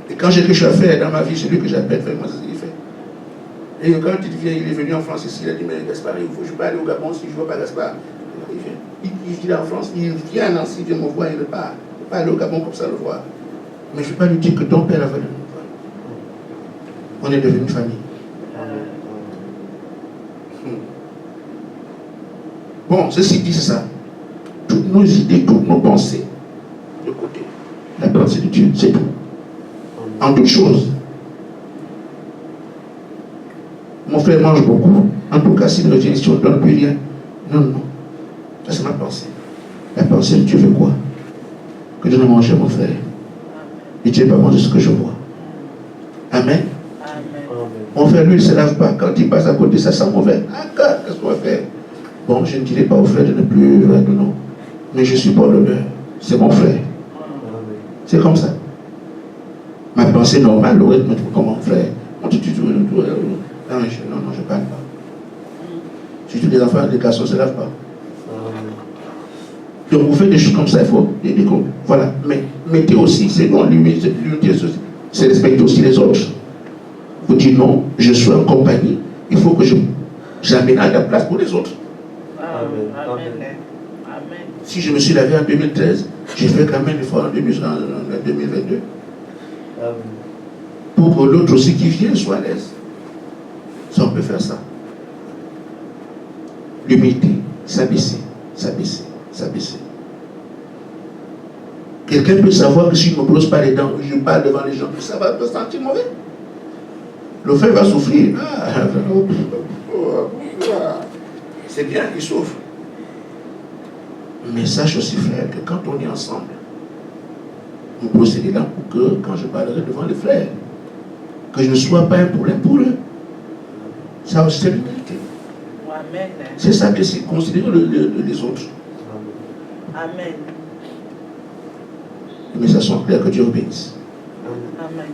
vais. Et quand j'ai quelque chose à faire dans ma vie, c'est lui que j'appelle, moi c'est ce qu'il fait. Et quand il vient, il est venu en France ici, il a dit, mais Gaspard, il faut que je peux aller au Gabon si je ne vois pas Gaspard. Il vient en France, il vient à Nancy, il vient me voir, il ne part. Il ne peut pas aller au Gabon comme ça le voir. Mais je ne vais pas lui dire que ton père a venu nous voir. On est devenu famille. Bon, ceci dit ça. Toutes nos idées, toutes nos pensées, de côté. La pensée de Dieu, c'est tout. En toutes choses. Mon frère mange beaucoup. En tout cas, s'il revient ici, on ne donne plus rien. Non. Ça, c'est ma pensée. La pensée de Dieu veut quoi? Que je ne mange, mon frère. Et Dieu va manger ce que je vois. Amen. Mon frère, lui, il ne se lave pas. Quand il passe à côté, ça sent mauvais. Ah, qu'est-ce qu'on va faire? Bon, je ne dirai pas au frère de ne plus de non. Mais je supporte l'honneur. C'est mon frère. C'est comme ça. Ma pensée normale aurait été comme mon frère. Non, je ne parle pas. Surtout les enfants, les garçons ne se lavent pas. Donc vous faites des choses comme ça, il faut. Voilà. Mais mettez aussi, c'est non, l'unité, c'est respecter aussi les autres. Vous dites non, je suis en compagnie, il faut que j'aménage la place pour les autres. Amen. Si je me suis lavé en 2013, j'ai fait quand même l'effort en 2022. Amen. Pour que l'autre aussi qui vient soit à l'aise. Ça, on peut faire ça. L'humilité, s'abaisser. Quelqu'un peut savoir que si je ne me brosse pas les dents, je parle devant les gens, ça va me sentir mauvais. Le frère va souffrir. C'est bien qu'il souffre. Mais sache aussi, frère, que quand on est ensemble, on procède là pour que, quand je parlerai devant les frères, que je ne sois pas un problème pour eux. Ça aussi, c'est l'humilité. C'est ça que c'est considérer les autres. Amen. Mais ça sont clairs, que Dieu bénisse. Amen.